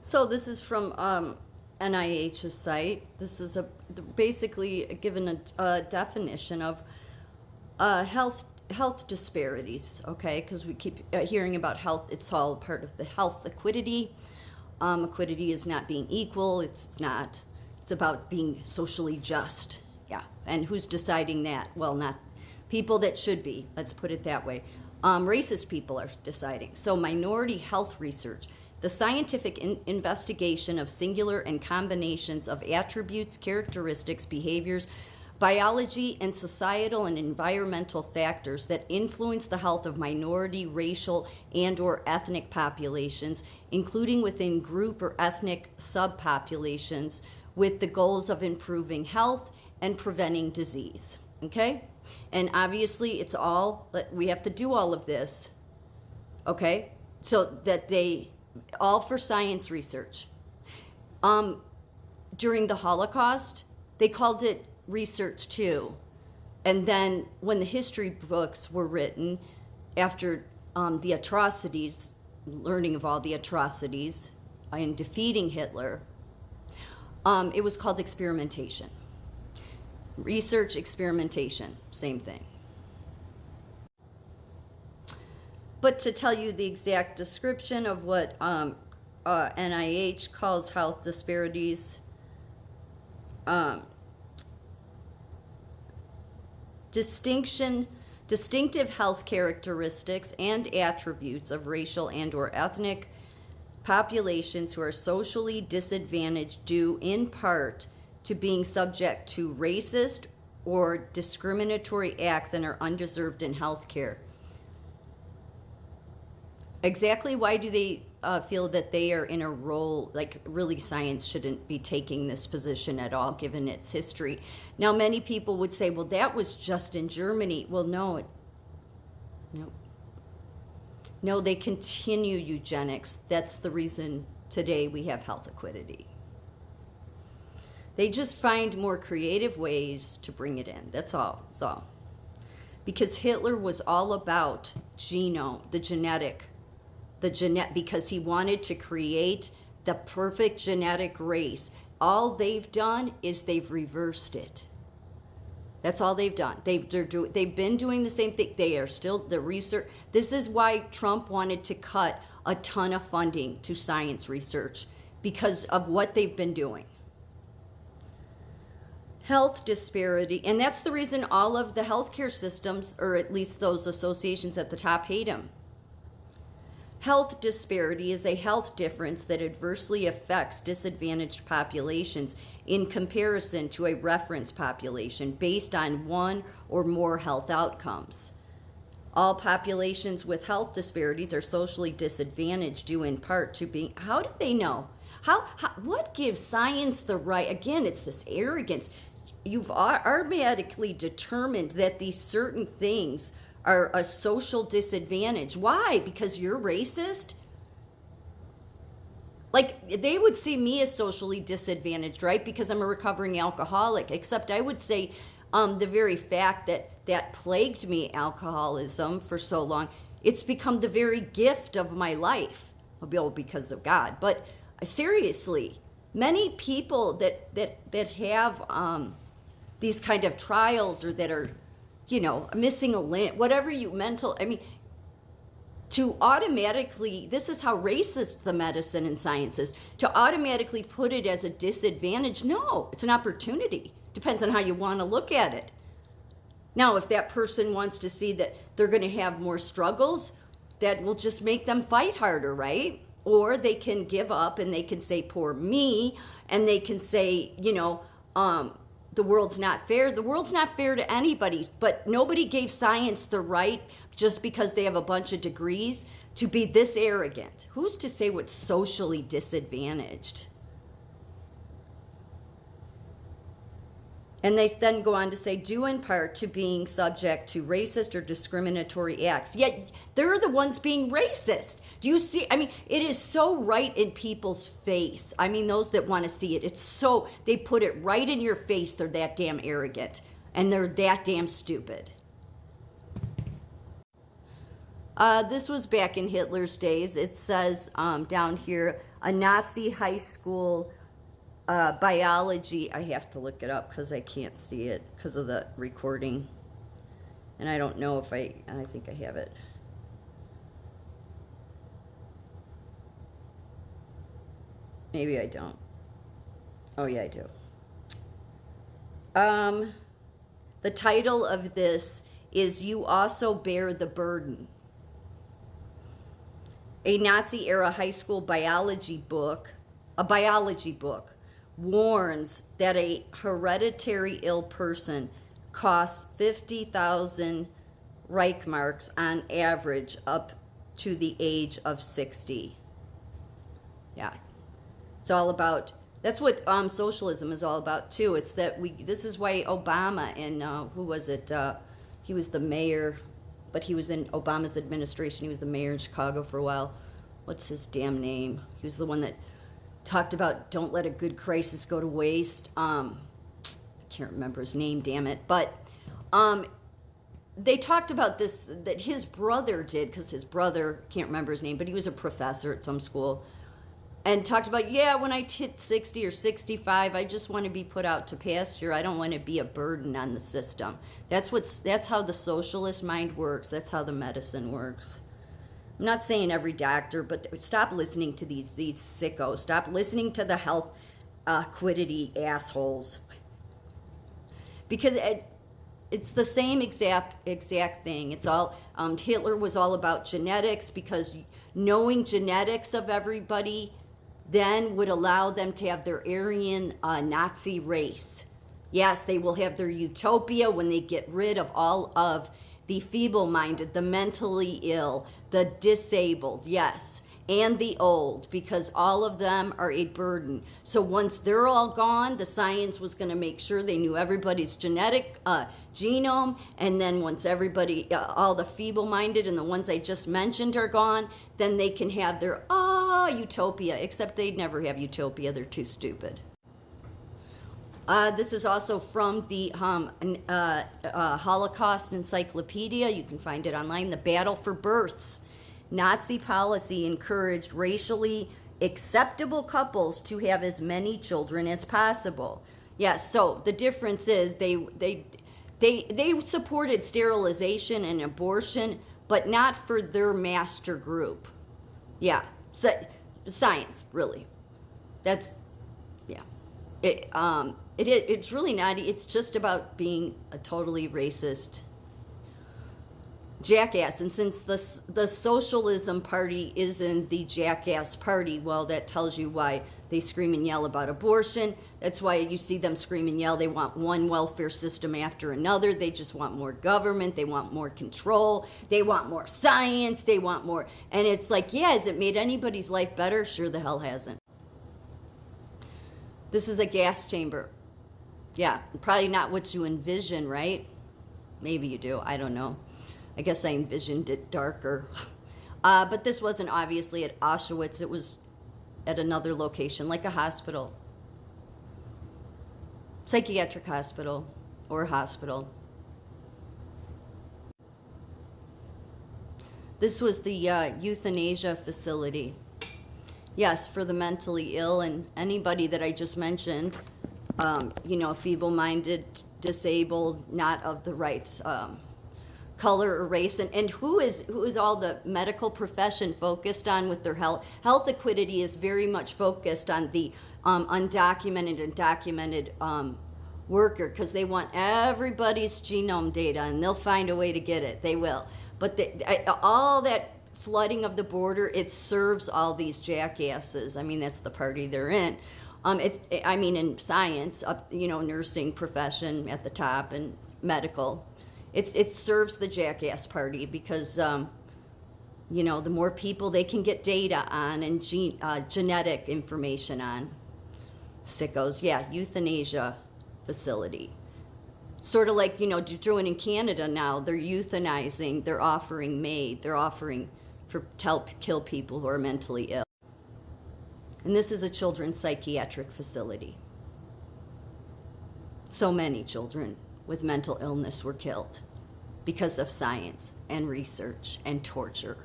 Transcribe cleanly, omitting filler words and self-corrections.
So this is from NIH's site. This is basically given a definition of health disparities. Okay, because we keep hearing about health. It's all part of the health equity. Equity is not being equal. It's not. It's about being socially just. Yeah, and who's deciding that? Well, not people that should be. Let's put it that way. Racist people are deciding. So minority health research. The scientific investigation of singular and combinations of attributes, characteristics, behaviors, biology, and societal and environmental factors that influence the health of minority, racial, and/or ethnic populations, including within group or ethnic subpopulations, with the goals of improving health and preventing disease. Okay? And obviously, we have to do all of this, okay? So that all for science research. During the Holocaust, they called it research too. And then when the history books were written after the atrocities, learning of all the atrocities and defeating Hitler, it was called experimentation. Research, experimentation, same thing. But to tell you the exact description of what NIH calls health disparities, distinctive health characteristics and attributes of racial and/or ethnic populations who are socially disadvantaged due in part to being subject to racist or discriminatory acts and are undeserved in health care. Exactly why do they feel that they are in a role, like really science shouldn't be taking this position at all given its history? Now many people would say, well, that was just in Germany. Well, no, they continue eugenics. That's the reason today we have health equity. They just find more creative ways to bring it in. That's all. Because Hitler was all about because he wanted to create the perfect genetic race. All they've done is they've reversed it. That's all they've done. They've been doing the same thing. They are still the research. This is why Trump wanted to cut a ton of funding to science research, because of what they've been doing. Health disparity, and that's the reason all of the healthcare systems, or at least those associations at the top, hate him. Health disparity is a health difference that adversely affects disadvantaged populations in comparison to a reference population based on one or more health outcomes. All populations with health disparities are socially disadvantaged due in part to being... How do they know? What gives science the right? Again, it's this arrogance. You've automatically determined that these certain things are a social disadvantage. Why? Because you're racist? Like, they would see me as socially disadvantaged, right? Because I'm a recovering alcoholic. Except I would say the very fact that plagued me, alcoholism, for so long, it's become the very gift of my life. Well, because of God. But seriously, many people that have these kind of trials, or that are, missing a limb, to automatically, this is how racist the medicine and science is, to automatically put it as a disadvantage. No, it's an opportunity. Depends on how you want to look at it. Now, if that person wants to see that they're going to have more struggles, that will just make them fight harder, right? Or they can give up and they can say, poor me, and they can say, the world's not fair. The world's not fair to anybody, but nobody gave science the right, just because they have a bunch of degrees, to be this arrogant. Who's to say what's socially disadvantaged? And they then go on to say, due in part to being subject to racist or discriminatory acts. Yet they're the ones being racist. Do you see? It is so right in people's face. Those that want to see it. They put it right in your face. They're that damn arrogant. And they're that damn stupid. This was back in Hitler's days. It says down here, a Nazi high school biology. I have to look it up because I can't see it because of the recording. And I don't know if I think I have it. Maybe I don't. Oh, yeah, I do. The title of this is You Also Bear the Burden. A Nazi-era high school biology book, warns that a hereditary ill person costs 50,000 Reichmarks on average up to the age of 60. Yeah. It's all about, that's what socialism is all about too. It's that this is why Obama and who was it? He was the mayor, but he was in Obama's administration. He was the mayor in Chicago for a while. What's his damn name? He was the one that talked about don't let a good crisis go to waste. I can't remember his name, damn it. But they talked about this, that his brother did, because his brother, can't remember his name, but he was a professor at some school, and talked about, yeah, when I hit 60 or 65, I just want to be put out to pasture. I don't want to be a burden on the system. That's how the socialist mind works. That's how the medicine works. I'm not saying every doctor, but stop listening to these sickos. Stop listening to the health quiddity assholes. Because it's the same exact thing. It's all, Hitler was all about genetics, because knowing genetics of everybody then would allow them to have their Aryan Nazi race. Yes, they will have their utopia when they get rid of all of the feeble-minded, the mentally ill, the disabled, yes, and the old, because all of them are a burden. So once they're all gone, the science was going to make sure they knew everybody's genetic genome, and then once everybody, all the feeble-minded and the ones I just mentioned are gone, then they can have their utopia, except they'd never have utopia. They're too stupid. This is also from the Holocaust Encyclopedia. You can find it online. The Battle for Births. Nazi policy encouraged racially acceptable couples to have as many children as possible. Yes, so the difference is they supported sterilization and abortion, but not for their master group. Yeah, so, science, really. That's, yeah. It's really not, it's just about being a totally racist jackass. And since the Socialism Party isn't the jackass party, well, that tells you why they scream and yell about abortion. That's why you see them scream and yell. They want one welfare system after another. They just want more government. They want more control. They want more science. They want more. And it's like, yeah, has it made anybody's life better? Sure the hell hasn't. This is a gas chamber. Yeah, probably not what you envision, right? Maybe you do. I don't know. I guess I envisioned it darker. But this wasn't obviously at Auschwitz. It was at another location, like a hospital. Psychiatric hospital or hospital. This was the euthanasia facility. Yes, for the mentally ill and anybody that I just mentioned, feeble-minded, disabled, not of the right color or race, and who is all the medical profession focused on with their health equity is very much focused on the undocumented and documented worker, because they want everybody's genome data, and they'll find a way to get it. They will. But all that flooding of the border, it serves all these jackasses. I mean, that's the party they're in. In science, nursing profession at the top, and medical, it serves the jackass party, because the more people they can get data on and genetic information on. Sickos. Yeah, euthanasia facility. Sort of like, doing in Canada now, they're euthanizing, they're offering MAID, they're offering to help kill people who are mentally ill. And this is a children's psychiatric facility. So many children with mental illness were killed because of science and research and torture.